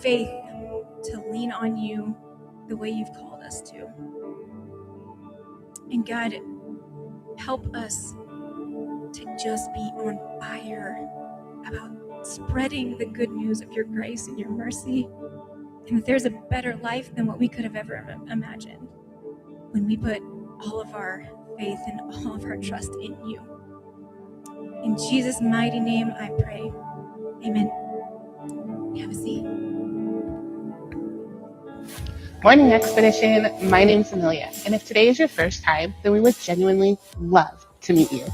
faith to lean on you the way you've called us to. And God, help us to just be on fire about spreading the good news of your grace and your mercy, and that there's a better life than what we could have ever imagined when we put all of our faith and all of our trust in you. In Jesus' mighty name I pray. Amen. Have a seat. Morning Expedition, my name's Amelia, and if today is your first time, then we would genuinely love to meet you.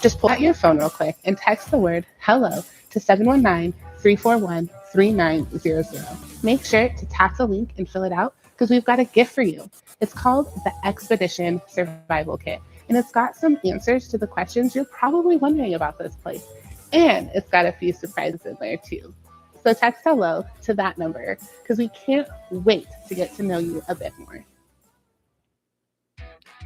Just pull out your phone real quick and text the word HELLO to 719-341-3900. Make sure to tap the link and fill it out because we've got a gift for you. It's called the Expedition Survival Kit, and it's got some answers to the questions you're probably wondering about this place. And it's got a few surprises in there too. So text HELLO to that number because we can't wait to get to know you a bit more.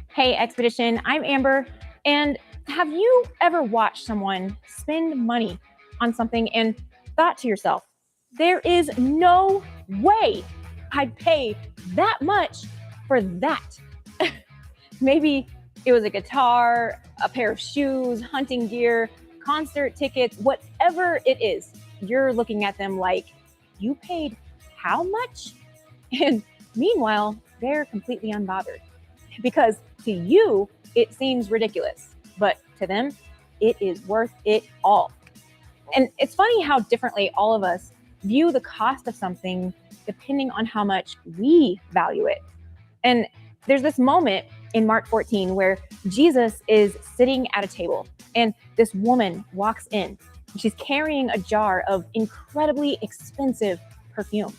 Hey Expedition, I'm Amber, and have you ever watched someone spend money on something and thought to yourself, there is no way I'd pay that much for that? Maybe it was a guitar, a pair of shoes, hunting gear, concert tickets, whatever it is. You're looking at them like, you paid how much? And meanwhile, they're completely unbothered because to you, it seems ridiculous, but to them, it is worth it all. And it's funny how differently all of us view the cost of something depending on how much we value it. And there's this moment in Mark 14 where Jesus is sitting at a table and this woman walks in. She's carrying a jar of incredibly expensive perfume.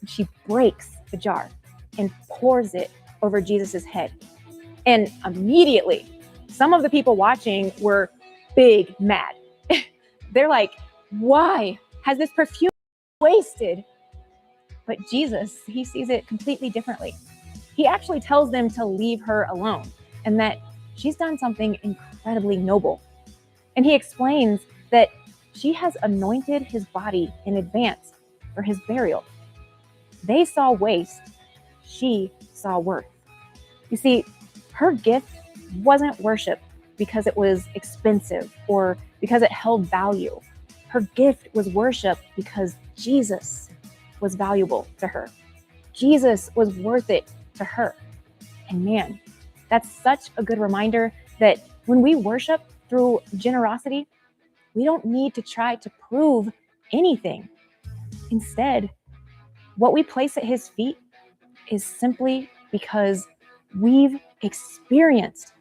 She breaks the jar and pours it over Jesus's head. And immediately, some of the people watching were big mad. They're like, why has this perfume wasted? But Jesus, he sees it completely differently. He actually tells them to leave her alone and that she's done something incredibly noble. And he explains that she has anointed his body in advance for his burial. They saw waste, she saw worth. You see, her gift wasn't worship because it was expensive or because it held value. Her gift was worship because Jesus was valuable to her. Jesus was worth it to her. And man, that's such a good reminder that when we worship through generosity, we don't need to try to prove anything. Instead, what we place at his feet is simply because we've experienced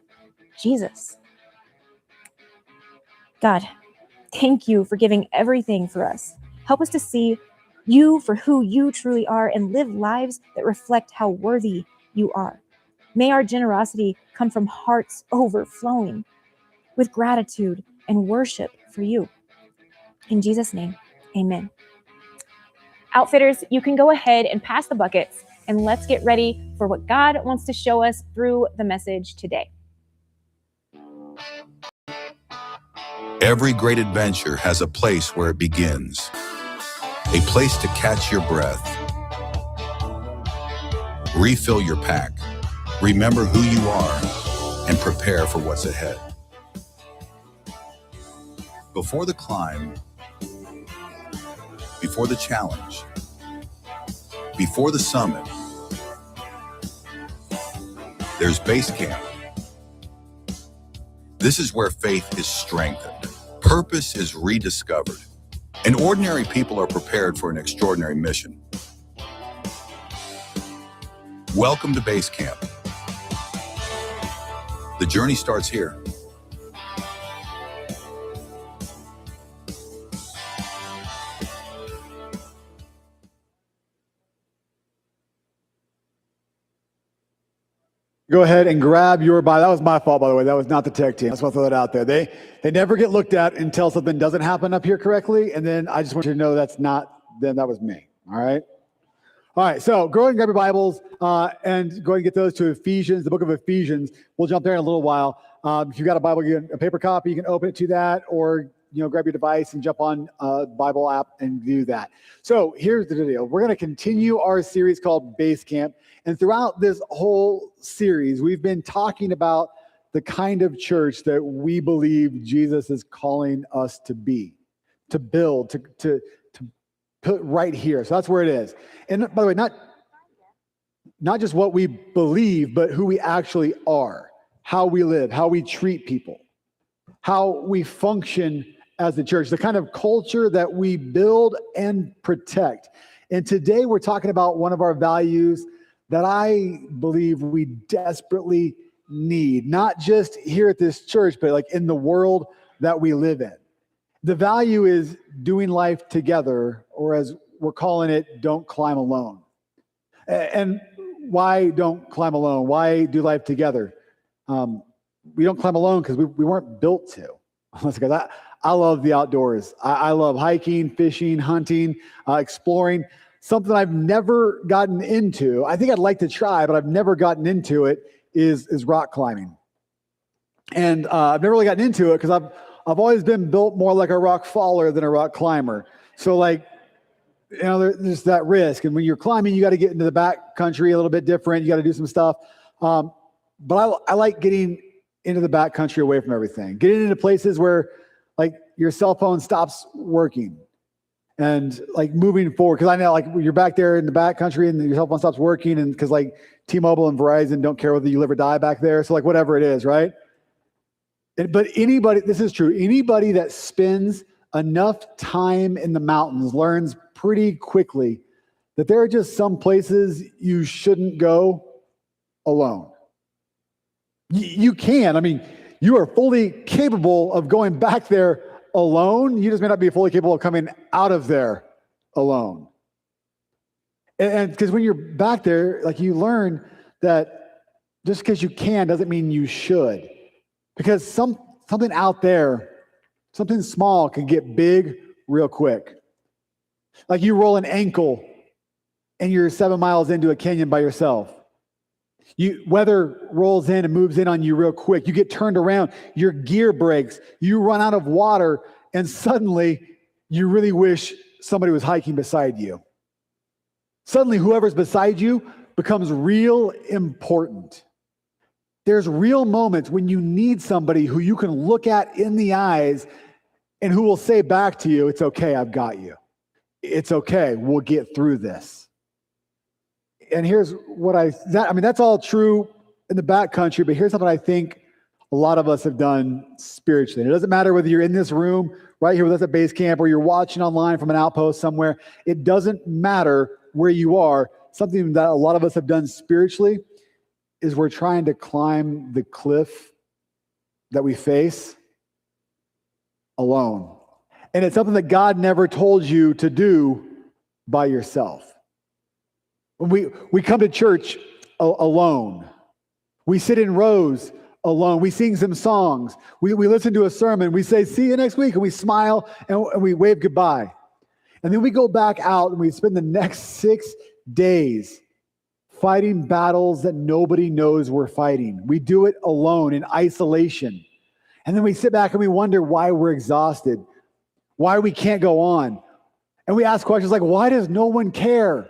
Jesus. God, thank you for giving everything for us. Help us to see you for who you truly are and live lives that reflect how worthy you are. May our generosity come from hearts overflowing with gratitude and worship for you. In Jesus' name, amen. Outfitters, you can go ahead and pass the buckets and let's get ready for what God wants to show us through the message today. Every great adventure has a place where it begins, a place to catch your breath, refill your pack, remember who you are, and prepare for what's ahead. Before the climb, before the challenge, before the summit, there's Basecamp. This is where faith is strengthened, purpose is rediscovered, and ordinary people are prepared for an extraordinary mission. Welcome to Basecamp. The journey starts here. Go ahead and grab your Bible. That was my fault, by the way. That was not the tech team. I just want to throw that out there. They never get looked at until something doesn't happen up here correctly. And then I just want you to know that's not them. That was me. All right. All right. So go ahead and grab your Bibles and go ahead and get those to Ephesians, the book of Ephesians. We'll jump there in a little while. If you've got a Bible, a paper copy, you can open it to that or grab your device and jump on a Bible app and do that. So here's the deal. We're going to continue our series called Basecamp. And throughout this whole series, we've been talking about the kind of church that we believe Jesus is calling us to be, to build, to put right here. So that's where it is. And by the way, not just what we believe, but who we actually are, how we live, how we treat people, how we function as the church, the kind of culture that we build and protect. And today we're talking about one of our values that I believe we desperately need, not just here at this church, but like in the world that we live in. The value is doing life together, or as we're calling it, don't climb alone. And why don't climb alone? Why do life together? We don't climb alone because we weren't built to. I love the outdoors. I love hiking, fishing, hunting, exploring. Something I've never gotten into, I think I'd like to try, but I've never gotten into it, is rock climbing. And I've never really gotten into it because I've always been built more like a rock faller than a rock climber. So there's that risk. And when you're climbing, you got to get into the back country a little bit different. You got to do some stuff. But I like getting into the back country away from everything. Getting into places where like your cell phone stops working and like moving forward. Because I know like you're back there in the back country and your cell phone stops working, and because like T-Mobile and Verizon don't care whether you live or die back there. So like whatever it is, right? But anybody, this is true, anybody that spends enough time in the mountains learns pretty quickly that there are just some places you shouldn't go alone. You can. I mean, you are fully capable of going back there alone. You just may not be fully capable of coming out of there alone. And because when you're back there, like you learn that just because you can doesn't mean you should. Because something out there, something small can get big real quick. Like you roll an ankle and you're 7 miles into a canyon by yourself. Weather rolls in and moves in on you real quick. You get turned around, your gear breaks, you run out of water, and suddenly you really wish somebody was hiking beside you. Suddenly whoever's beside you becomes real important. There's real moments when you need somebody who you can look at in the eyes and who will say back to you, it's okay, I've got you. It's okay, we'll get through this. And here's what that's all true in the backcountry, but here's something I think a lot of us have done spiritually. And it doesn't matter whether you're in this room right here with us at Basecamp or you're watching online from an outpost somewhere. It doesn't matter where you are. Something that a lot of us have done spiritually is we're trying to climb the cliff that we face alone. And it's something that God never told you to do by yourself. When we come to church alone. We sit in rows alone. We sing some songs. We listen to a sermon. We say, see you next week. And we smile and we wave goodbye. And then we go back out and we spend the next 6 days fighting battles that nobody knows we're fighting. We do it alone in isolation. And then we sit back and we wonder why we're exhausted, why we can't go on. And we ask questions like, why does no one care?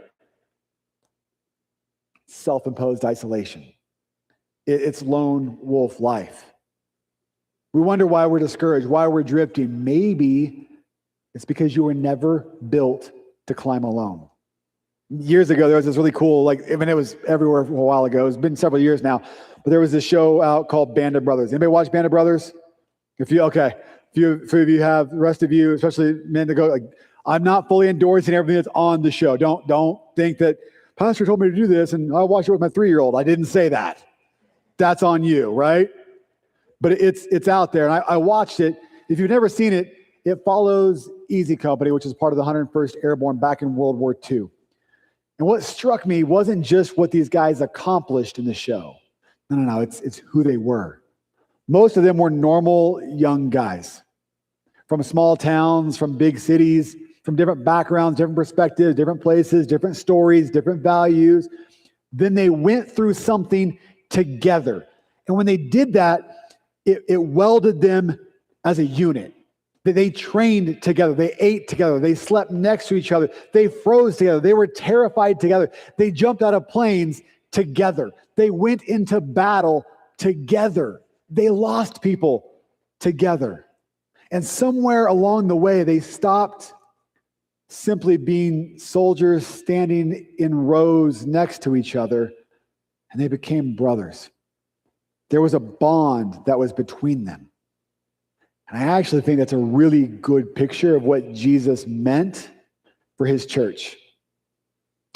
Self-imposed isolation. It's lone wolf life. We wonder why we're discouraged, why we're drifting. Maybe it's because you were never built to climb alone. Years ago, there was this really cool, it was everywhere for a while ago. It's been several years now, but there was this show out called Band of Brothers. Anybody watch Band of Brothers? A few of you have, the rest of you, especially men that go, I'm not fully endorsing everything that's on the show. Don't think that Pastor told me to do this and I watched it with my 3-year-old. I didn't say that. That's on you, right? But it's out there. And I watched it. If you've never seen it, it follows Easy Company, which is part of the 101st Airborne back in World War II. And what struck me wasn't just what these guys accomplished in the show. No, it's who they were. Most of them were normal young guys from small towns, from big cities, from different backgrounds, different perspectives, different places, different stories, different values. Then they went through something together. And when they did that, it welded them as a unit. They trained together. They ate together. They slept next to each other. They froze together. They were terrified together. They jumped out of planes together. They went into battle together. They lost people together. And somewhere along the way, they stopped simply being soldiers standing in rows next to each other, and they became brothers. There was a bond that was between them. And I actually think that's a really good picture of what Jesus meant for his church.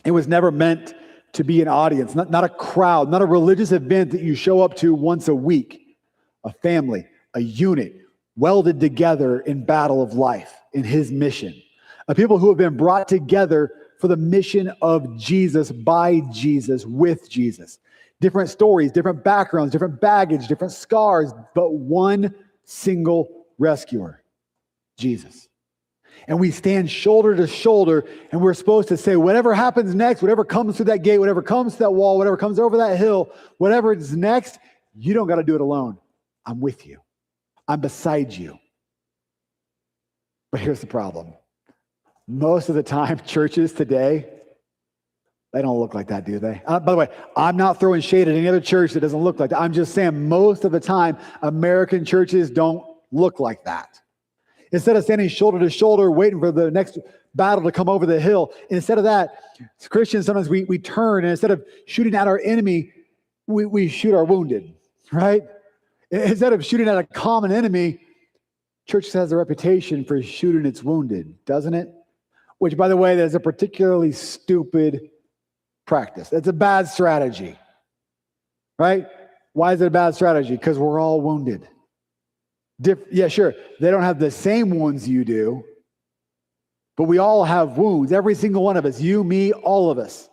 It was never meant to be an audience, not a crowd, not a religious event that you show up to once a week. A family, a unit, welded together in battle of life, in his mission. A people who have been brought together for the mission of Jesus, by Jesus, with Jesus. Different stories, different backgrounds, different baggage, different scars, but one single rescuer, Jesus. And we stand shoulder to shoulder, and we're supposed to say, whatever happens next, whatever comes through that gate, whatever comes to that wall, whatever comes over that hill, whatever is next, you don't got to do it alone. I'm with you. I'm beside you. But here's the problem. Most of the time, churches today, they don't look like that, do they? By the way, I'm not throwing shade at any other church that doesn't look like that. I'm just saying most of the time, American churches don't look like that. Instead of standing shoulder to shoulder, waiting for the next battle to come over the hill, instead of that, as Christians, sometimes we turn, and instead of shooting at our enemy, we shoot our wounded, right? Instead of shooting at a common enemy, church has a reputation for shooting its wounded, doesn't it? Which, by the way, that is a particularly stupid practice. That's a bad strategy, right? Why is it a bad strategy? Because we're all wounded. Yeah, sure, they don't have the same wounds you do, but we all have wounds. Every single one of us, you, me, all of us.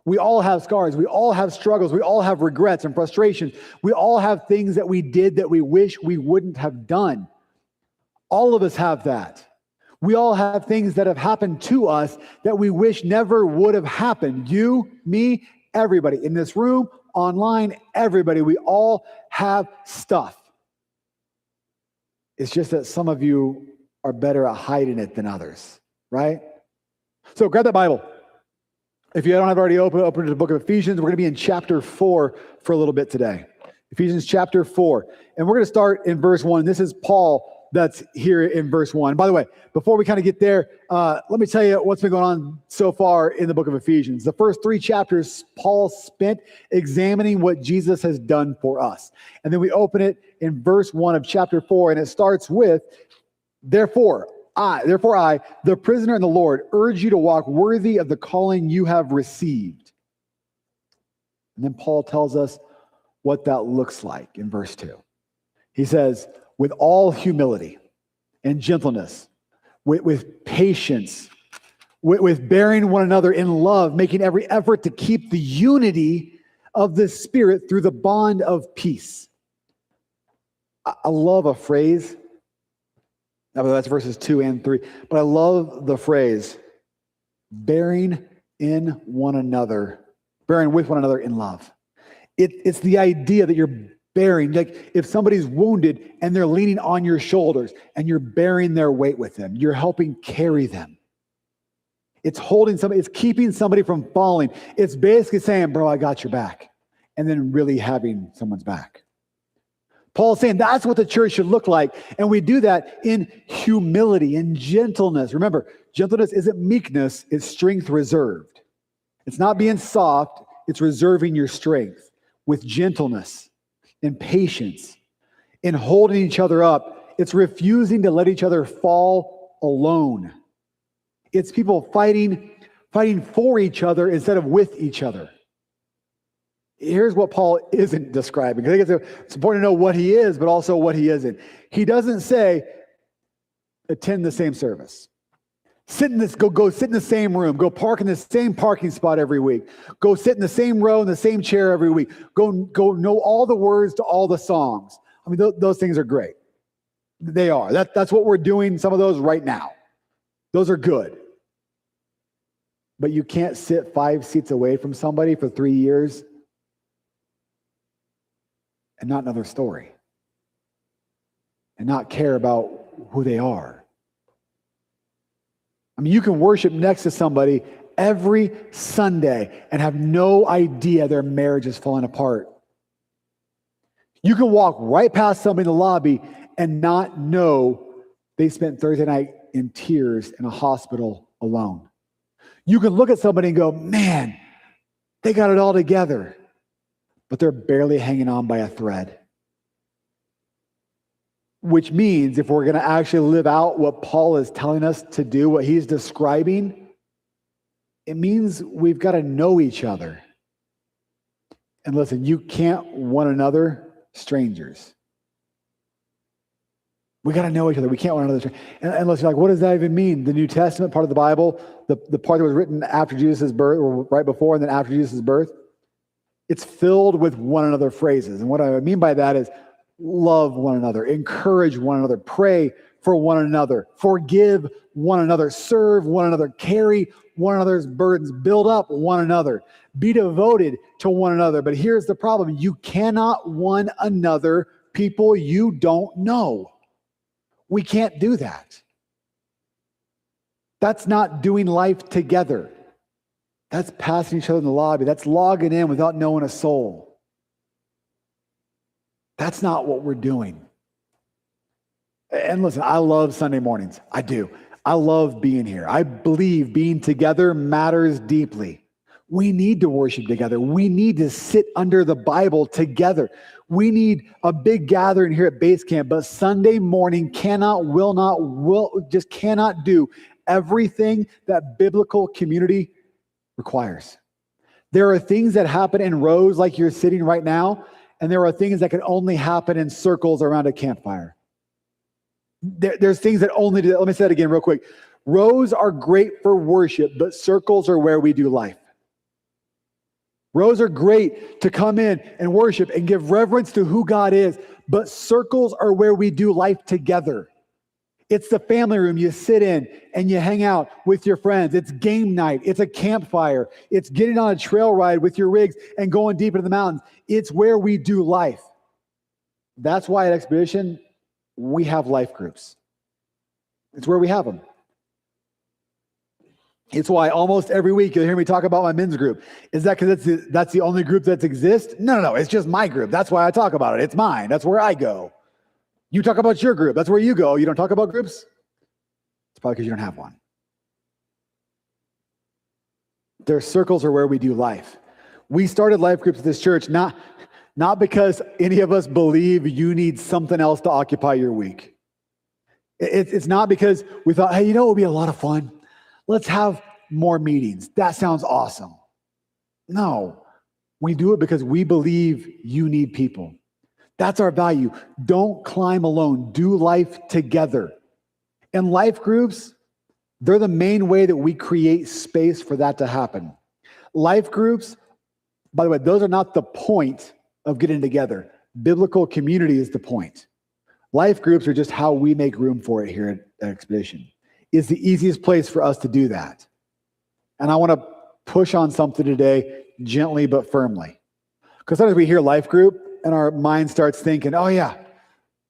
We all have scars. We all have struggles. We all have regrets and frustrations. We all have things that we did that we wish we wouldn't have done. All of us have that. We all have things that have happened to us that we wish never would have happened. You, me, everybody in this room, online, everybody. We all have stuff. It's just that some of you are better at hiding it than others, right? So grab that Bible. If you don't have already open to the book of Ephesians, we're going to be in chapter 4 for a little bit today. Ephesians chapter 4. And we're going to start in verse 1. This is Paul that's here in verse 1. By the way, before we kind of get there, let me tell you what's been going on so far in the book of Ephesians. The first 3 chapters, Paul spent examining what Jesus has done for us. And then we open it in verse 1 of chapter 4, and it starts with, Therefore I, the prisoner in the Lord, urge you to walk worthy of the calling you have received. And then Paul tells us what that looks like in verse 2. He says, with all humility and gentleness, with patience, with bearing one another in love, making every effort to keep the unity of the Spirit through the bond of peace. I love a phrase. That's verses 2 and 3. But I love the phrase, bearing with one another in love. It's the idea that you're bearing, like if somebody's wounded and they're leaning on your shoulders and you're bearing their weight with them, you're helping carry them. It's holding somebody, it's keeping somebody from falling. It's basically saying, bro, I got your back. And then really having someone's back. Paul's saying that's what the church should look like. And we do that in humility and gentleness. Remember, gentleness isn't meekness, it's strength reserved. It's not being soft, it's reserving your strength with gentleness and patience, in holding each other up. It's refusing to let each other fall alone. It's people fighting for each other instead of with each other. Here's what Paul isn't describing. I think it's important to know what he is, but also what he isn't. He doesn't say, attend the same service. Go sit in the same room. Go park in the same parking spot every week. Go sit in the same row in the same chair every week. Go know all the words to all the songs. I mean, those things are great. They are. That's what we're doing, some of those right now. Those are good. But you can't sit 5 seats away from somebody for 3 years and not know their story. And not care about who they are. I mean, you can worship next to somebody every Sunday and have no idea their marriage is falling apart. You can walk right past somebody in the lobby and not know they spent Thursday night in tears in a hospital alone. You can look at somebody and go, man, they got it all together, but they're barely hanging on by a thread. Which means if we're going to actually live out what Paul is telling us to do, what he's describing, it means we've got to know each other. And listen, you can't one another strangers. We got to know each other. We can't one another. And listen, like, what does that even mean? The New Testament part of the Bible, the part that was written after Jesus' birth, or right before and then after Jesus' birth, it's filled with one another phrases. And what I mean by that is love one another, encourage one another, pray for one another, forgive one another, serve one another, carry one another's burdens, build up one another, be devoted to one another. But here's the problem. You cannot one another people you don't know. We can't do that. That's not doing life together. That's passing each other in the lobby. That's logging in without knowing a soul. That's not what we're doing. And listen, I love Sunday mornings. I do. I love being here. I believe being together matters deeply. We need to worship together. We need to sit under the Bible together. We need a big gathering here at Basecamp, but Sunday morning just cannot do everything that biblical community requires. There are things that happen in rows like you're sitting right now, and there are things that can only happen in circles around a campfire. There's things that only do. Let me say that again real quick. Rows are great for worship, but circles are where we do life. Rows are great to come in and worship and give reverence to who God is, but circles are where we do life together. It's the family room you sit in and you hang out with your friends. It's game night. It's a campfire. It's getting on a trail ride with your rigs and going deep into the mountains. It's where we do life. That's why at Expedition, we have life groups. It's where we have them. It's why almost every week you'll hear me talk about my men's group. Is that because that's the only group that exists? No. It's just my group. That's why I talk about it. It's mine. That's where I go. You talk about your group. That's where you go. You don't talk about groups? It's probably because you don't have one. Their circles are where we do life. We started life groups at this church not because any of us believe you need something else to occupy your week. It's not because we thought, hey, it would be a lot of fun. Let's have more meetings. That sounds awesome. No, we do it because we believe you need people. That's our value. Don't climb alone. Do life together. And life groups, they're the main way that we create space for that to happen. Life groups, by the way, those are not the point of getting together. Biblical community is the point. Life groups are just how we make room for it here at Expedition. It's the easiest place for us to do that. And I want to push on something today, gently but firmly. Because sometimes we hear life group, and our mind starts thinking, oh yeah,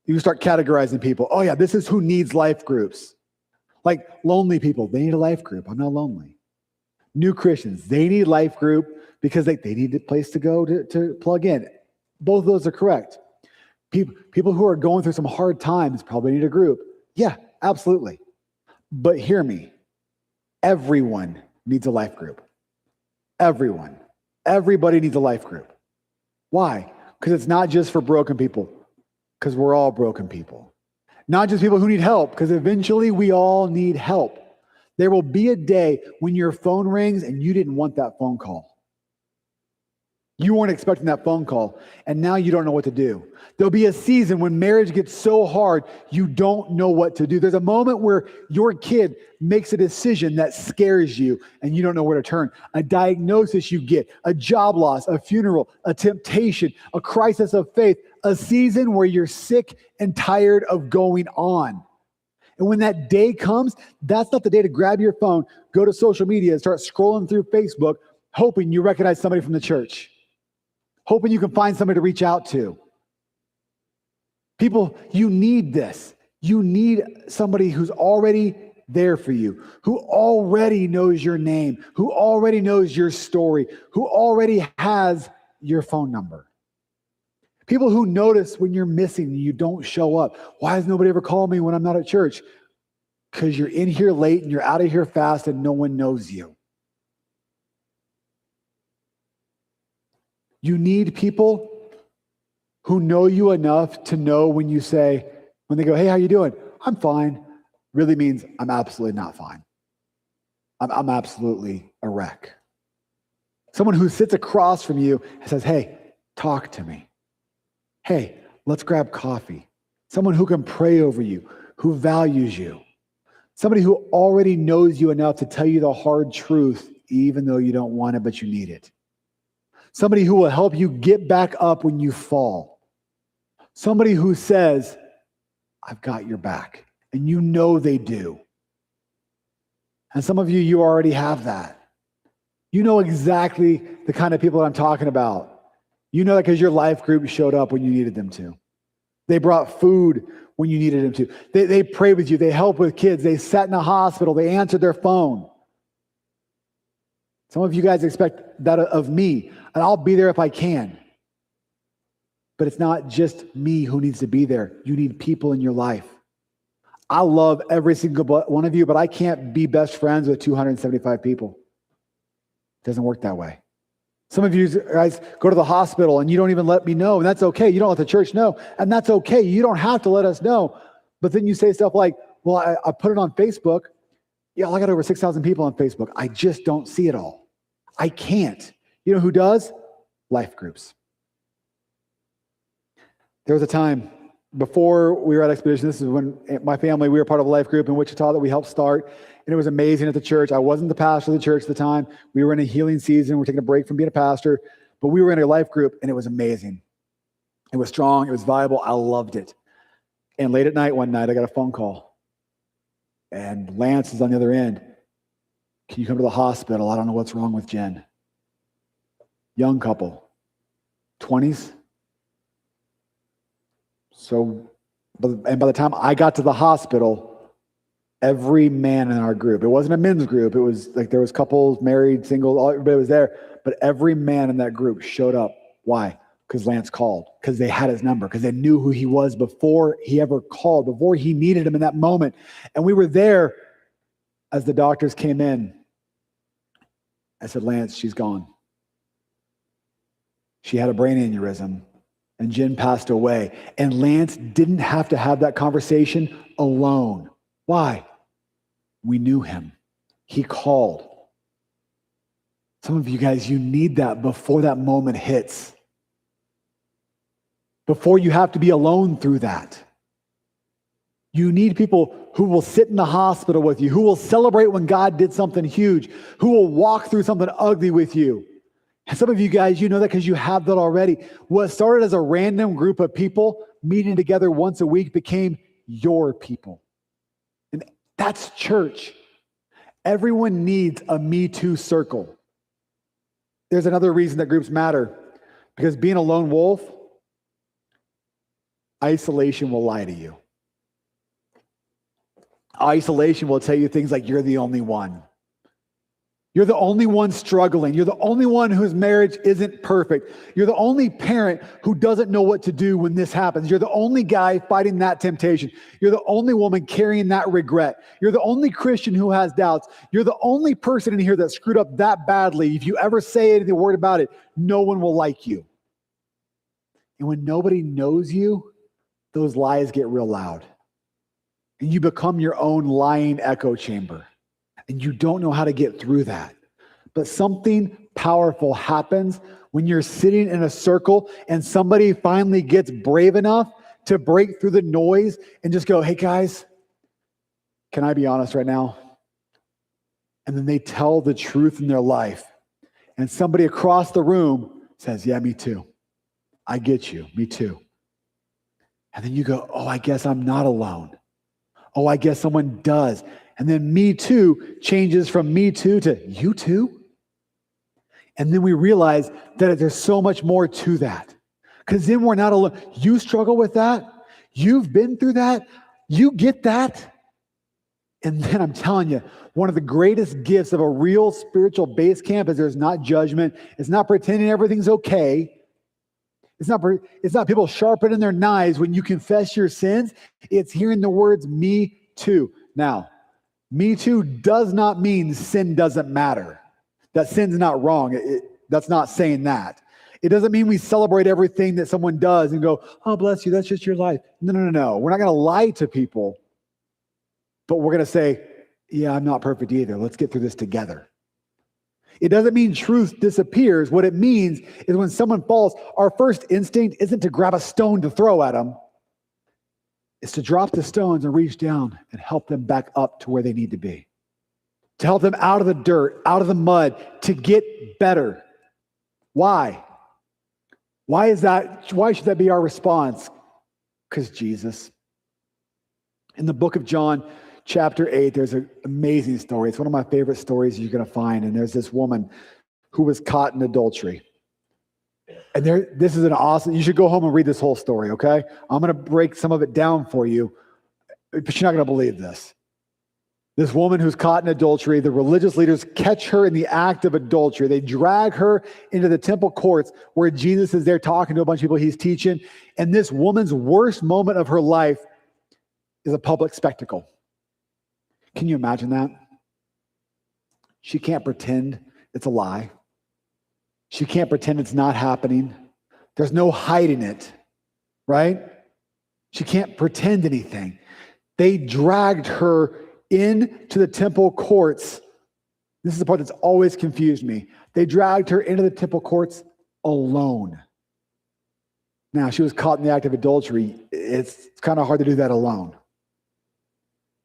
you start categorizing people. Oh yeah, this is who needs life groups. Like lonely people, they need a life group. I'm not lonely. New Christians, they need life group because they need a place to go to plug in. Both of those are correct. People who are going through some hard times probably need a group. Yeah, absolutely. But hear me, everyone needs a life group. Everyone. Everybody needs a life group. Why? Because it's not just for broken people, because we're all broken people. Not just people who need help, because eventually we all need help. There will be a day when your phone rings and you didn't want that phone call. You weren't expecting that phone call, and now you don't know what to do. There'll be a season when marriage gets so hard, you don't know what to do. There's a moment where your kid makes a decision that scares you, and you don't know where to turn. A diagnosis you get, a job loss, a funeral, a temptation, a crisis of faith, a season where you're sick and tired of going on. And when that day comes, that's not the day to grab your phone, go to social media, and start scrolling through Facebook, hoping you recognize somebody from the church. Hoping you can find somebody to reach out to. People, you need this. You need somebody who's already there for you, who already knows your name, who already knows your story, who already has your phone number. People who notice when you're missing and you don't show up. Why has nobody ever called me when I'm not at church? Because you're in here late and you're out of here fast and no one knows you. You need people who know you enough to know when you say, when they go, hey, how you doing? I'm fine. Really means I'm absolutely not fine. I'm absolutely a wreck. Someone who sits across from you and says, hey, talk to me. Hey, let's grab coffee. Someone who can pray over you, who values you. Somebody who already knows you enough to tell you the hard truth, even though you don't want it, but you need it. Somebody who will help you get back up when you fall. Somebody who says, I've got your back. And you know they do. And some of you already have that. You know exactly the kind of people that I'm talking about. You know that because your life group showed up when you needed them to. They brought food when you needed them to. They prayed with you. They helped with kids. They sat in a hospital. They answered their phone. Some of you guys expect that of me, and I'll be there if I can. But it's not just me who needs to be there. You need people in your life. I love every single one of you, but I can't be best friends with 275 people. It doesn't work that way. Some of you guys go to the hospital and you don't even let me know, and that's okay. You don't let the church know, and that's okay. You don't have to let us know. But then you say stuff like, well, I put it on Facebook. Yeah, I got over 6,000 people on Facebook. I just don't see it all. I can't. You know who does? Life groups. There was a time before we were at Expedition. This is when my family, we were part of a life group in Wichita that we helped start. And it was amazing at the church. I wasn't the pastor of the church at the time. We were in a healing season. We're taking a break from being a pastor. But we were in a life group, and it was amazing. It was strong. It was viable. I loved it. And late at night, one night, I got a phone call. And Lance is on the other end. Can you come to the hospital? I don't know what's wrong with Jen. Young couple. 20s. So, and by the time I got to the hospital, every man in our group, it wasn't a men's group, it was like there was couples, married, single, everybody was there, but every man in that group showed up. Why? Because Lance called, because they had his number, because they knew who he was before he ever called, before he needed him in that moment. And we were there as the doctors came in. I said, Lance, she's gone. She had a brain aneurysm. And Jen passed away. And Lance didn't have to have that conversation alone. Why? We knew him. He called. Some of you guys, you need that before that moment hits. Before you have to be alone through that. You need people who will sit in the hospital with you, who will celebrate when God did something huge, who will walk through something ugly with you. And some of you guys, you know that because you have that already. What started as a random group of people meeting together once a week became your people. And that's church. Everyone needs a Me Too circle. There's another reason that groups matter. Because being a lone wolf, isolation will lie to you. Isolation will tell you things like you're the only one. You're the only one struggling. You're the only one whose marriage isn't perfect. You're the only parent who doesn't know what to do when this happens. You're the only guy fighting that temptation. You're the only woman carrying that regret. You're the only Christian who has doubts. You're the only person in here that screwed up that badly. If you ever say anything word about it, no one will like you. And when nobody knows you, those lies get real loud. And you become your own lying echo chamber. And you don't know how to get through that. But something powerful happens when you're sitting in a circle and somebody finally gets brave enough to break through the noise and just go, hey guys, can I be honest right now? And then they tell the truth in their life. And somebody across the room says, yeah, me too. I get you, me too. And then you go, oh, I guess I'm not alone. Oh, I guess someone does. And then me too changes from me too to you too. And then we realize that there's so much more to that. Because then we're not alone. You struggle with that. You've been through that. You get that? And then I'm telling you, one of the greatest gifts of a real spiritual base camp is there's not judgment. It's not pretending everything's okay. It's not people sharpening their knives when you confess your sins. It's hearing the words, me too. Now, me too does not mean sin doesn't matter. That sin's not wrong. That's not saying that. It doesn't mean we celebrate everything that someone does and go, oh, bless you, that's just your life. No. We're not going to lie to people, but we're going to say, yeah, I'm not perfect either. Let's get through this together. It doesn't mean truth disappears. What it means is when someone falls, our first instinct isn't to grab a stone to throw at them. It's to drop the stones and reach down and help them back up to where they need to be. To help them out of the dirt, out of the mud, to get better. Why? Why is that? Why should that be our response? Because Jesus. In the book of John, chapter 8, there's an amazing story. It's one of my favorite stories you're going to find. And there's this woman who was caught in adultery. And this is an awesome, you should go home and read this whole story, okay? I'm going to break some of it down for you, but you're not going to believe this. This woman who's caught in adultery, the religious leaders catch her in the act of adultery. They drag her into the temple courts where Jesus is there talking to a bunch of people he's teaching. And this woman's worst moment of her life is a public spectacle. Can you imagine that? She can't pretend it's a lie. She can't pretend it's not happening. There's no hiding it, right? She can't pretend anything. They dragged her into the temple courts. This is the part that's always confused me. They dragged her into the temple courts alone. Now, she was caught in the act of adultery. It's kind of hard to do that alone.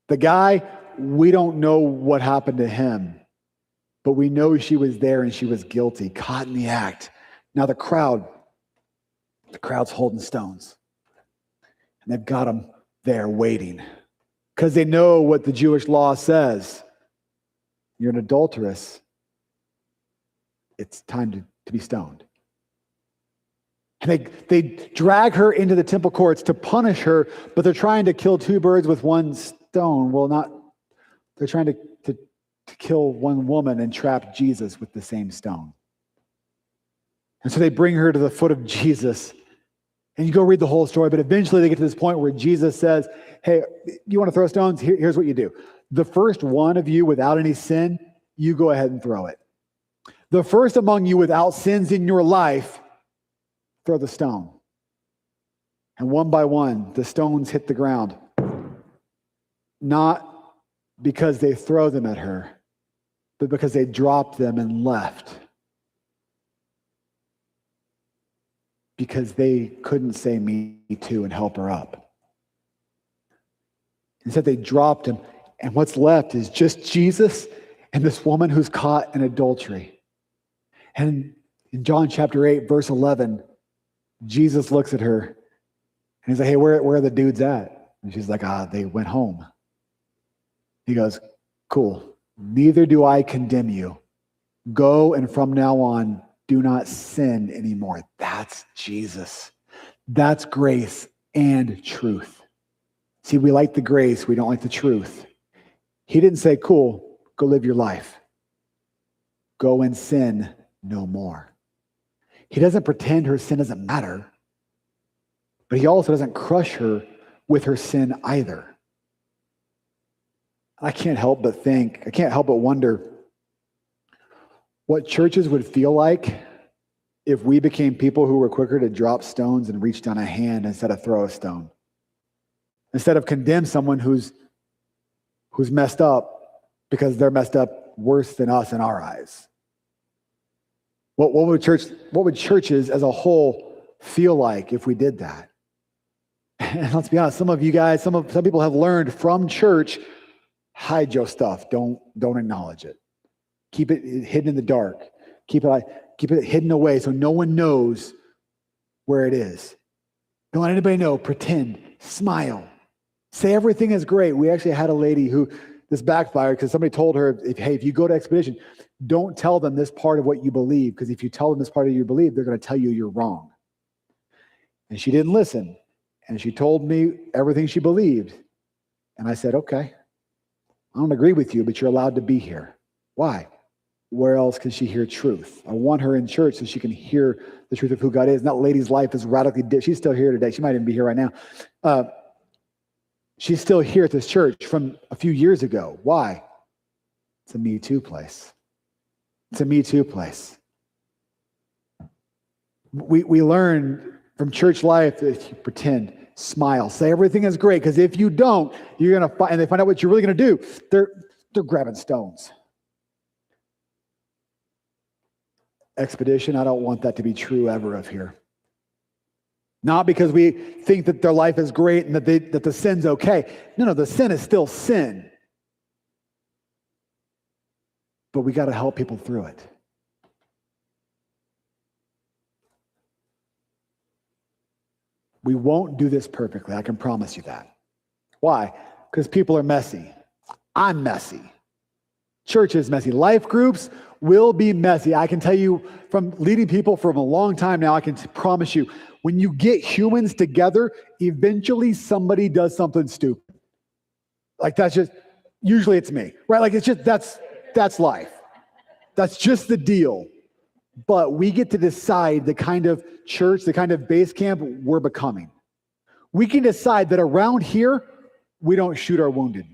The guy, we don't know what happened to him, but we know she was there and she was guilty, caught in the act. Now the crowd's holding stones. And they've got them there waiting because they know what the Jewish law says. You're an adulteress. It's time to be stoned. And they drag her into the temple courts to punish her, but they're trying to kill two birds with one stone. They're trying to kill one woman and trap Jesus with the same stone. And so they bring her to the foot of Jesus. And you go read the whole story, but eventually they get to this point where Jesus says, hey, you want to throw stones? Here's what you do. The first one of you without any sin, you go ahead and throw it. The first among you without sins in your life, throw the stone. And one by one, the stones hit the ground. Not because they throw them at her, but because they dropped them and left. Because they couldn't say me too and help her up. Instead, they dropped him, and what's left is just Jesus and this woman who's caught in adultery. And in John chapter 8, verse 11, Jesus looks at her, and he's like, hey, where are the dudes at? And she's like, they went home. He goes, cool. Neither do I condemn you. Go, and from now on, do not sin anymore. That's Jesus. That's grace and truth. See, we like the grace. We don't like the truth. He didn't say, cool, go live your life. Go and sin no more. He doesn't pretend her sin doesn't matter, but he also doesn't crush her with her sin either. I can't help but wonder what churches would feel like if we became people who were quicker to drop stones and reach down a hand instead of throw a stone. Instead of condemn someone who's messed up because they're messed up worse than us in our eyes. What would churches as a whole feel like if we did that? And let's be honest, some of you guys, some people have learned from church, hide your stuff. Don't acknowledge it. Keep it hidden in the dark. Keep it hidden away so no one knows where it is. Don't let anybody know. Pretend. Smile. Say everything is great. We actually had a lady who this backfired because somebody told her, if you go to Expedition, don't tell them this part of what you believe, because if you tell them this part of you believe, they're going to tell you you're wrong. And she didn't listen. And she told me everything she believed. And I said, okay, I don't agree with you, but you're allowed to be here. Why? Where else can she hear truth? I want her in church so she can hear the truth of who God is. And that lady's life is radically different. She's still here today. She might even be here right now. She's still here at this church from a few years ago. Why? It's a Me Too place. It's a Me Too place. We learn from church life that you pretend, smile, say everything is great, because if you don't, you're going to find, and they find out what you're really going to do. They're grabbing stones. Expedition, I don't want that to be true ever of here. Not because we think that their life is great and that the sin's okay. No, the sin is still sin. But we got to help people through it. We won't do this perfectly. I can promise you that. Why? Because people are messy. I'm messy. Church is messy. Life groups will be messy. I can tell you from leading people for a long time now, I can promise you, when you get humans together, eventually somebody does something stupid. Like that's just, usually it's me, right? Like it's just, that's life. That's just the deal. But we get to decide the kind of church, the kind of base camp we're becoming. We can decide that around here, we don't shoot our wounded.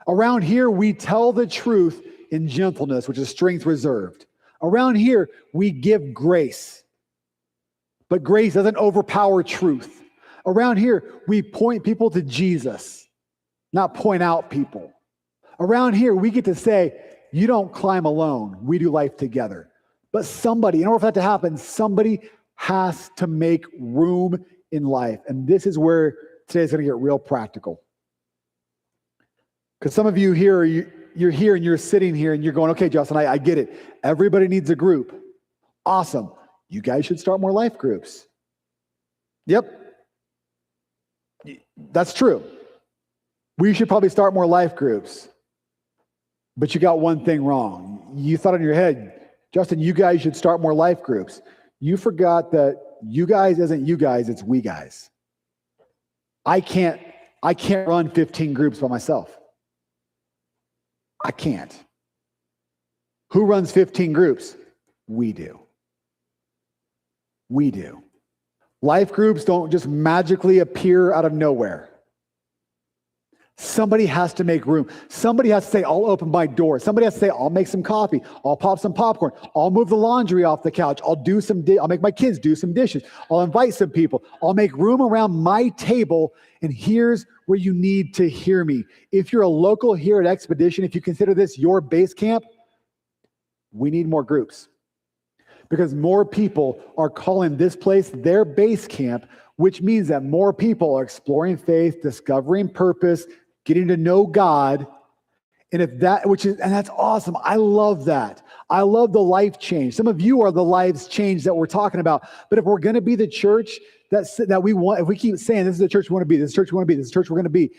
Around here, we tell the truth in gentleness, which is strength reserved. Around here, we give grace. But grace doesn't overpower truth. Around here, we point people to Jesus, not point out people. Around here, we get to say, you don't climb alone. We do life together. But somebody, in order for that to happen, somebody has to make room in life. And this is where today is going to get real practical. Because some of you here, you're here and you're sitting here and you're going, okay, Justin, I get it. Everybody needs a group. Awesome. You guys should start more life groups. Yep. That's true. We should probably start more life groups. But you got one thing wrong. You thought in your head, Justin, you guys should start more life groups. You forgot that you guys isn't you guys, it's we guys. I can't run 15 groups by myself. I can't. Who runs 15 groups? We do. We do. Life groups don't just magically appear out of nowhere. Somebody has to make room. Somebody has to say, I'll open my door. Somebody has to say, I'll make some coffee. I'll pop some popcorn. I'll move the laundry off the couch. I'll make my kids do some dishes. I'll invite some people. I'll make room around my table. And here's where you need to hear me. If you're a local here at Expedition, if you consider this your base camp, we need more groups. Because more people are calling this place their base camp, which means that more people are exploring faith, discovering purpose, getting to know God. And that's awesome. I love that. I love the life change. Some of you are the lives change that we're talking about. But if we're going to be the church that we want, if we keep saying this is the church we want to be, this is the church we want to be, this is the church we're going to be,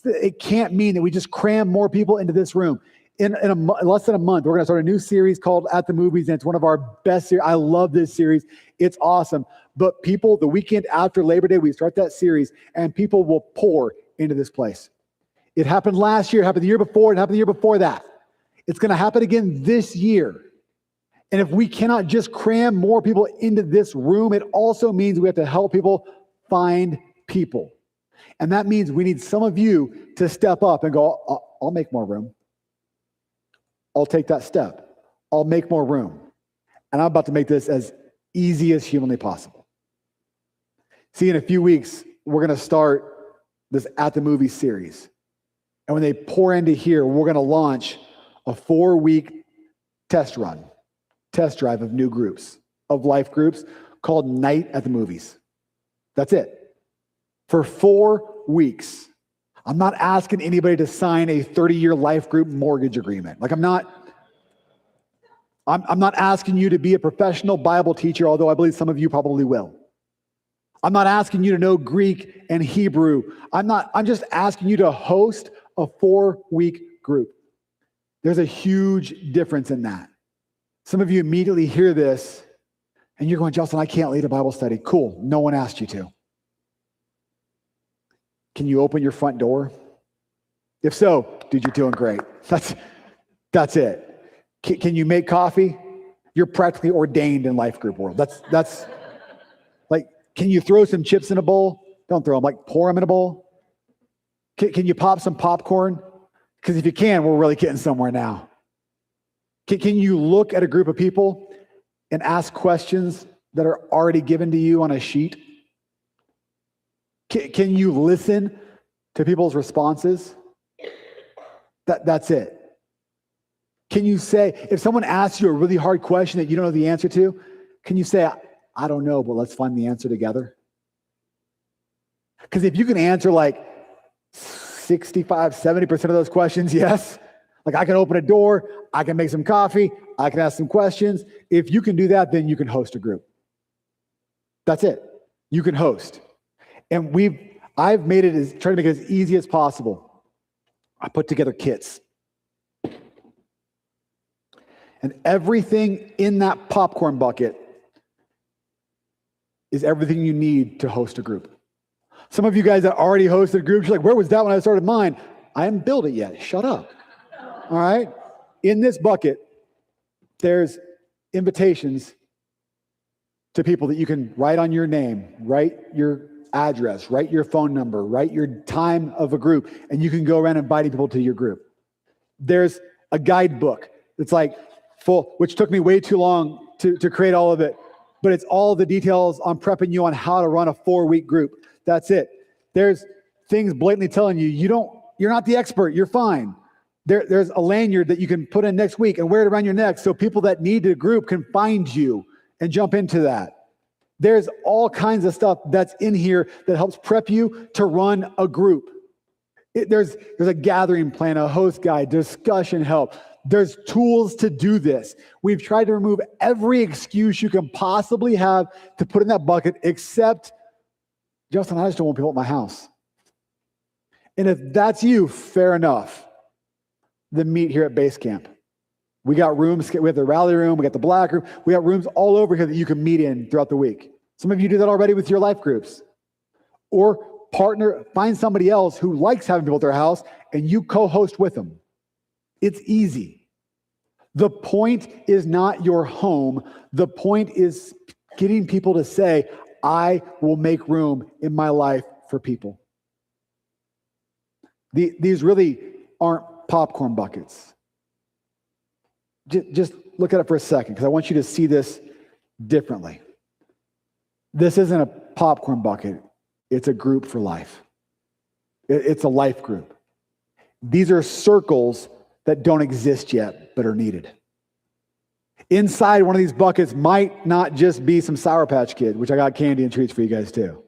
it can't mean that we just cram more people into this room. In less than a month, we're going to start a new series called At the Movies, and it's one of our best series. I love this series. It's awesome. But people, the weekend after Labor Day, we start that series, and people will pour into this place. It happened last year, it happened the year before, it happened the year before that. It's going to happen again this year. And if we cannot just cram more people into this room, it also means we have to help people find people. And that means we need some of you to step up and go, I'll make more room. I'll take that step. I'll make more room. And I'm about to make this as easy as humanly possible. See, in a few weeks, we're going to start this At the Movies series. And when they pour into here, we're going to launch a 4-week test drive of new groups, of life groups called Night at the Movies. That's it. For 4 weeks. I'm not asking anybody to sign a 30-year life group mortgage agreement. Like I'm not asking you to be a professional Bible teacher, although I believe some of you probably will. I'm not asking you to know Greek and Hebrew. I'm just asking you to host a 4-week group. There's a huge difference in that. Some of you immediately hear this and you're going, Justin, I can't lead a Bible study. Cool. No one asked you to. Can you open your front door If so, dude, you're doing great. That's it. Can you make coffee? You're practically ordained in life group world. That's like, can you throw some chips in a bowl? Don't throw them, like pour them in a bowl. Can you pop some popcorn? Because if you can, we're really getting somewhere now. Can you look at a group of people and ask questions that are already given to you on a sheet? Can you listen to people's responses? That's it. Can you say, if someone asks you a really hard question that you don't know the answer to, can you say, I don't know, but let's find the answer together? Because if you can answer like 65, 70% of those questions, yes. Like I can open a door, I can make some coffee, I can ask some questions. If you can do that, then you can host a group. That's it. You can host. And I've made it try to make it as easy as possible. I put together kits. And everything in that popcorn bucket is everything you need to host a group. Some of you guys that already hosted groups, you're like, where was that when I started mine? I haven't built it yet. Shut up. All right? In this bucket, there's invitations to people that you can write on your name, write your address, write your phone number, write your time of a group, and you can go around inviting people to your group. There's a guidebook that's like full, which took me way too long to create all of it, but it's all the details on prepping you on how to run a 4-week group. That's it. There's things blatantly telling you, you're not the expert, you're fine. There's a lanyard that you can put in next week and wear it around your neck so people that need a group can find you and jump into that. There's all kinds of stuff that's in here that helps prep you to run a group. There's a gathering plan, a host guide, discussion help. There's tools to do this. We've tried to remove every excuse you can possibly have to put in that bucket except, Justin, I just don't want people at my house. And if that's you, fair enough. Then meet here at Basecamp. We got rooms, we have the rally room, we got the black room, we got rooms all over here that you can meet in throughout the week. Some of you do that already with your life groups. Or find somebody else who likes having people at their house and you co-host with them. It's easy. The point is not your home. The point is getting people to say, I will make room in my life for people. These really aren't popcorn buckets. Just look at it for a second, because I want you to see this differently. This isn't a popcorn bucket. It's a group for life. It's a life group. These are circles that don't exist yet, but are needed. Inside one of these buckets might not just be some Sour Patch Kid, which I got candy and treats for you guys too.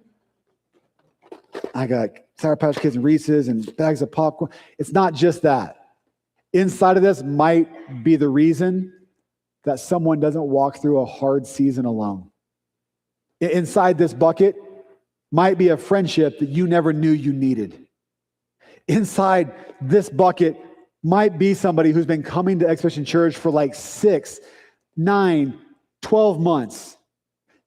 I got Sour Patch Kids and Reese's and bags of popcorn. It's not just that. Inside of this might be the reason that someone doesn't walk through a hard season alone. Inside this bucket might be a friendship that you never knew you needed. Inside this bucket might be somebody who's been coming to Exhibition Church for like 6, 9, 12 months,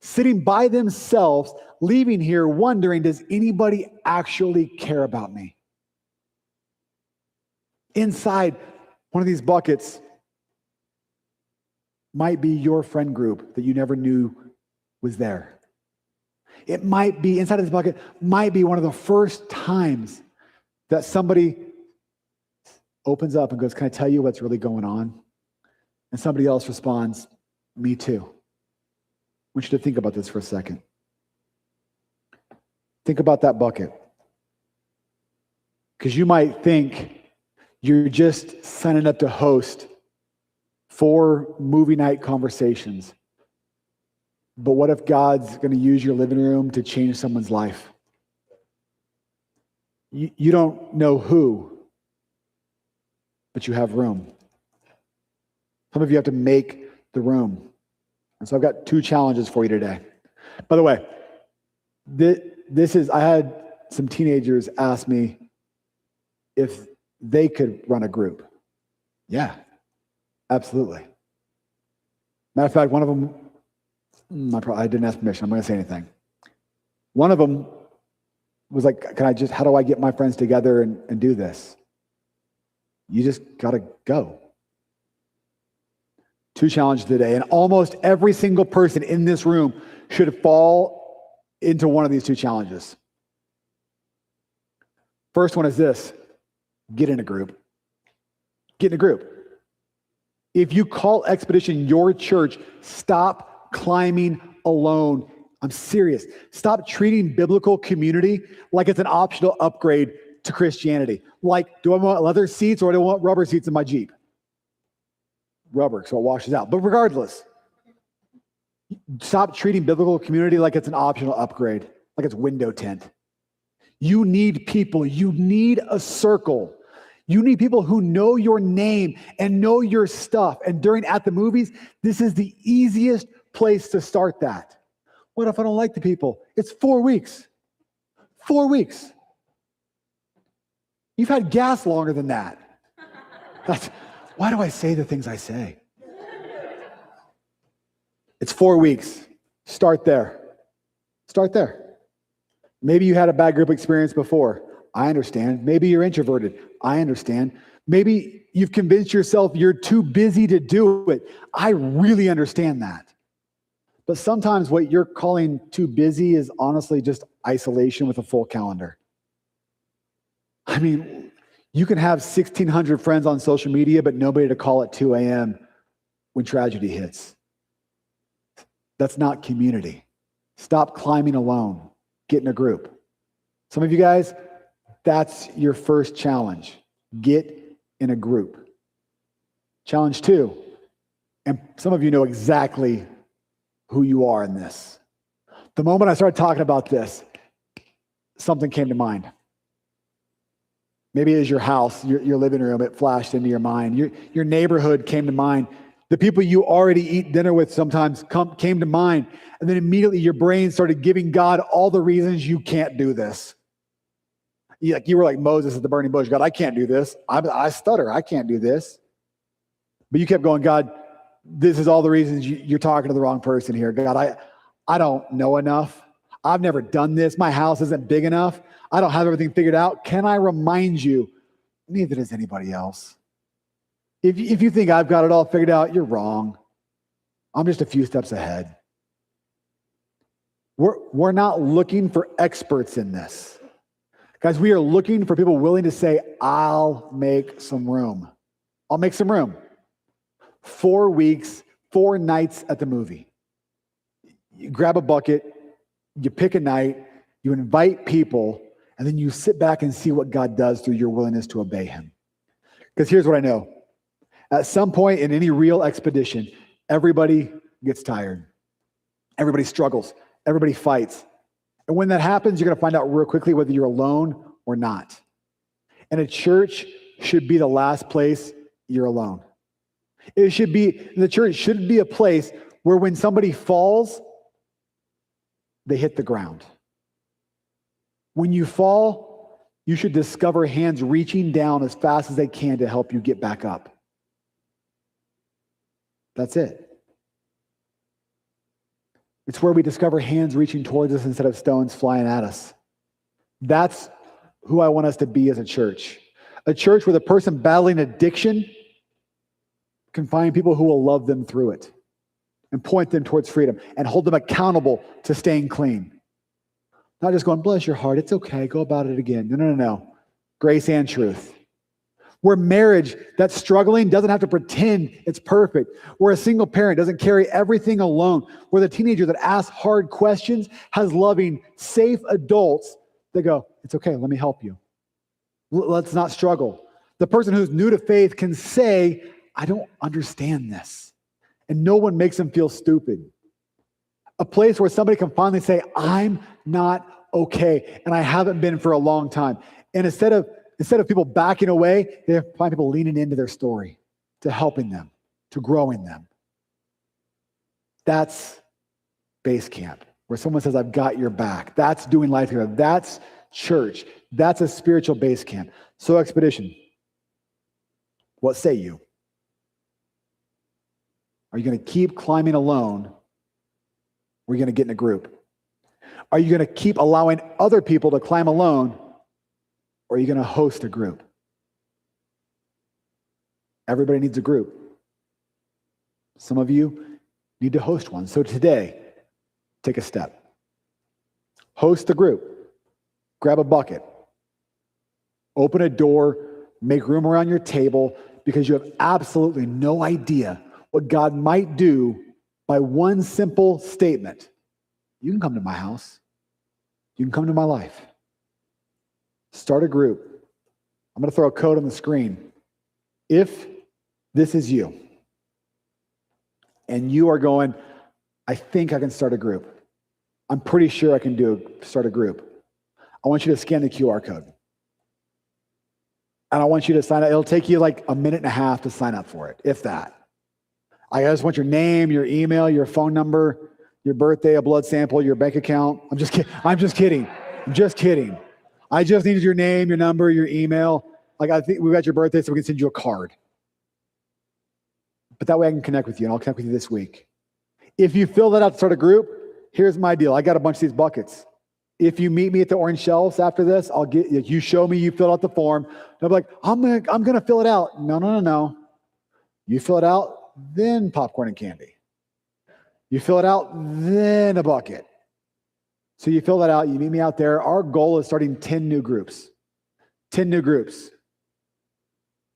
sitting by themselves, leaving here wondering, does anybody actually care about me? Inside one of these buckets might be your friend group that you never knew was there. It might be, inside of this bucket, might be one of the first times that somebody opens up and goes, can I tell you what's really going on? And somebody else responds, me too. I want you to think about this for a second. Think about that bucket. Because you might think you're just signing up to host 4 movie night conversations. But what if God's going to use your living room to change someone's life? You don't know who, but you have room. Some of you have to make the room. And so I've got 2 challenges for you today. By the way, I had some teenagers ask me if they could run a group. Yeah, absolutely. Matter of fact, one of them, I didn't ask permission. I'm not going to say anything. One of them was like, how do I get my friends together and do this? You just got to go. 2 challenges today, and almost every single person in this room should fall into one of these 2 challenges. First one is this: get in a group. Get in a group. If you call Expedition your church, stop climbing alone. I'm serious. Stop treating biblical community like it's an optional upgrade to Christianity. Like, do I want leather seats or do I want rubber seats in my Jeep? Rubber, so it washes out. But regardless, stop treating biblical community like it's an optional upgrade, like it's window tint. You need people. You need a circle. You need people who know your name and know your stuff. And during At the Movies, this is the easiest place to start that. What if I don't like the people? It's 4 weeks. 4 weeks. You've had gas longer than that. Why do I say the things I say? It's 4 weeks. Start there. Start there. Maybe you had a bad group experience before. I understand. Maybe you're introverted. I understand. Maybe you've convinced yourself you're too busy to do it. I really understand that. But sometimes what you're calling too busy is honestly just isolation with a full calendar. I mean, you can have 1,600 friends on social media, but nobody to call at 2 a.m. when tragedy hits. That's not community. Stop climbing alone. Get in a group. Some of you guys, that's your first challenge. Get in a group. Challenge 2, and some of you know exactly who you are in this. The moment I started talking about this, something came to mind. Maybe it was your house, your living room, it flashed into your mind. Your neighborhood came to mind. The people you already eat dinner with sometimes came to mind. And then immediately your brain started giving God all the reasons you can't do this. You were like Moses at the burning bush. God, I can't do this. I stutter. I can't do this. But you kept going, God, this is all the reasons you're talking to the wrong person here. God, I don't know enough. I've never done this. My house isn't big enough. I don't have everything figured out. Can I remind you? Neither does anybody else. If you think I've got it all figured out, you're wrong. I'm just a few steps ahead. We're not looking for experts in this. Guys, we are looking for people willing to say, I'll make some room. I'll make some room. 4 weeks, 4 nights at the movie. You grab a bucket, you pick a night, you invite people, and then you sit back and see what God does through your willingness to obey him. Because here's what I know. At some point in any real expedition, everybody gets tired. Everybody struggles. Everybody fights. And when that happens, you're going to find out real quickly whether you're alone or not. And a church should be the last place you're alone. The church should be a place where when somebody falls, they hit the ground. When you fall, you should discover hands reaching down as fast as they can to help you get back up. That's it. It's where we discover hands reaching towards us instead of stones flying at us. That's who I want us to be as a church. A church where the person battling addiction can find people who will love them through it and point them towards freedom and hold them accountable to staying clean. Not just going, bless your heart, it's okay, go about it again. No. Grace and truth. Where marriage that's struggling doesn't have to pretend it's perfect. Where a single parent doesn't carry everything alone. Where the teenager that asks hard questions has loving, safe adults that go, it's okay, let me help you. Let's not struggle. The person who's new to faith can say, I don't understand this. And no one makes them feel stupid. A place where somebody can finally say, I'm not okay, and I haven't been for a long time. And instead of people backing away, they find people leaning into their story, to helping them, to growing them. That's Basecamp, where someone says, I've got your back. That's doing life here. That's church. That's a spiritual base camp. So Expedition, what say you? Are you going to keep climbing alone, or are you going to get in a group? Are you going to keep allowing other people to climb alone, or are you going to host a group? Everybody needs a group. Some of you need to host one. So today, take a step. Host the group. Grab a bucket. Open a door. Make room around your table because you have absolutely no idea what God might do by one simple statement. You can come to my house. You can come to my life. Start a group. I'm going to throw a code on the screen. If this is you, and you are going, I think I can start a group. I'm pretty sure I can start a group. I want you to scan the QR code. And I want you to sign up. It'll take you like a minute and a half to sign up for it, if that. I just want your name, your email, your phone number, your birthday, a blood sample, your bank account. I'm just kidding. I'm just kidding. I just needed your name, your number, your email. Like, I think we got your birthday, so we can send you a card. But that way I can connect with you, and I'll connect with you this week. If you fill that out to start a group, here's my deal. I got a bunch of these buckets. If you meet me at the orange shelves after this, I'll get you show me you filled out the form. They'll be like, I'm gonna fill it out. No. You fill it out, then popcorn and candy. You fill it out, then a bucket. So you fill that out, you meet me out there. Our goal is starting 10 new groups. 10 new groups.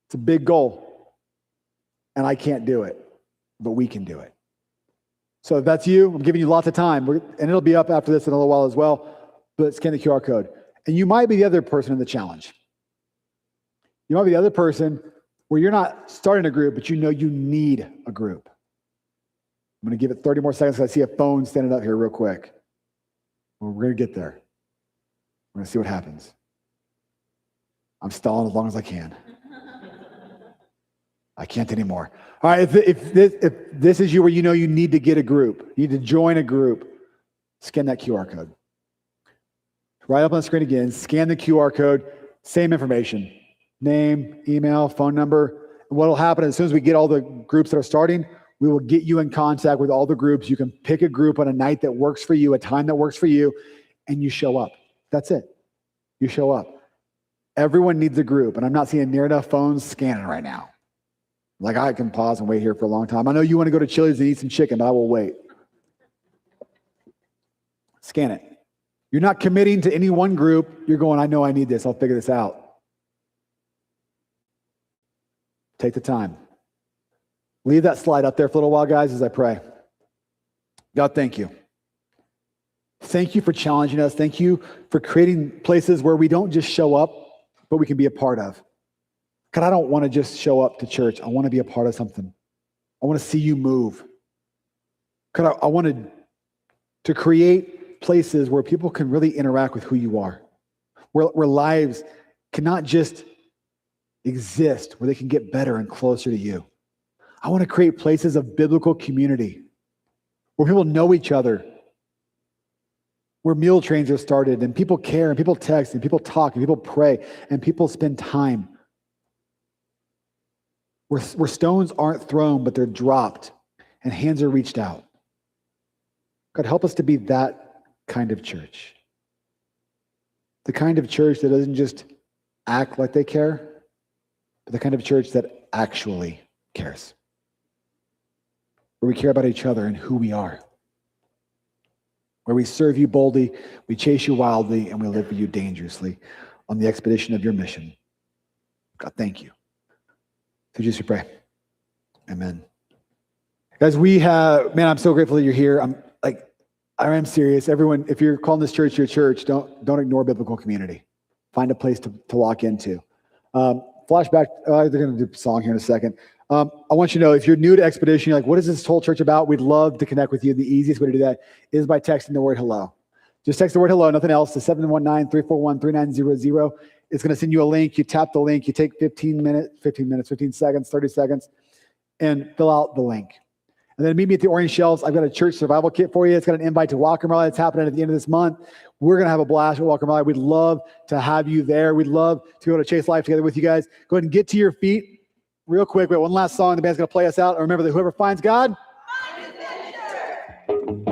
It's a big goal. And I can't do it, but we can do it. So if that's you, I'm giving you lots of time. And it'll be up after this in a little while as well. But scan the QR code. And you might be the other person in the challenge. You might be the other person where you're not starting a group, but you know you need a group. I'm going to give it 30 more seconds because I see a phone standing up here real quick. Well, we're going to get there. We're going to see what happens. I'm stalling as long as I can. I can't anymore. All right, if this is you where you know you need to get a group, you need to join a group, scan that QR code. Right up on the screen again, scan the QR code, same information, name, email, phone number. And what will happen as soon as we get all the groups that are starting, we will get you in contact with all the groups. You can pick a group on a night that works for you, a time that works for you, and you show up. That's it. You show up. Everyone needs a group, and I'm not seeing near enough phones scanning right now. Like, I can pause and wait here for a long time. I know you want to go to Chili's and eat some chicken, but I will wait. Scan it. You're not committing to any one group. You're going, I know I need this. I'll figure this out. Take the time. Leave that slide up there for a little while, guys, as I pray. God, thank you. Thank you for challenging us. Thank you for creating places where we don't just show up, but we can be a part of. God, I don't want to just show up to church. I want to be a part of something. I want to see you move. God, I wanted to create places where people can really interact with who you are, where lives cannot just exist, where they can get better and closer to you. I want to create places of biblical community where people know each other, where meal trains are started and people care and people text and people talk and people pray and people spend time. Where stones aren't thrown, but they're dropped and hands are reached out. God, help us to be that kind of church. The kind of church that doesn't just act like they care, but the kind of church that actually cares. Where we care about each other and who we are. Where we serve you boldly, we chase you wildly, and we live for you dangerously on the expedition of your mission. God, thank you. So just we pray. Amen. Guys, I'm so grateful that you're here. I am serious. Everyone, if you're calling this church your church, don't ignore biblical community. Find a place to walk into. Flashback, they're going to do a song here in a second. I want you to know, if you're new to Expedition, you're like, what is this whole church about? We'd love to connect with you. The easiest way to do that is by texting the word hello. Just text the word hello, nothing else, to 719-341-3900. It's going to send you a link. You tap the link. You take 15 seconds, 30 seconds, and fill out the link. And then meet me at the orange shelves. I've got a church survival kit for you. It's got an invite to Walker Rally that's happening at the end of this month. We're going to have a blast at Walker Rally. We'd love to have you there. We'd love to be able to chase life together with you guys. Go ahead and get to your feet real quick. We have one last song. The band's going to play us out. And remember that whoever finds God, finds adventure.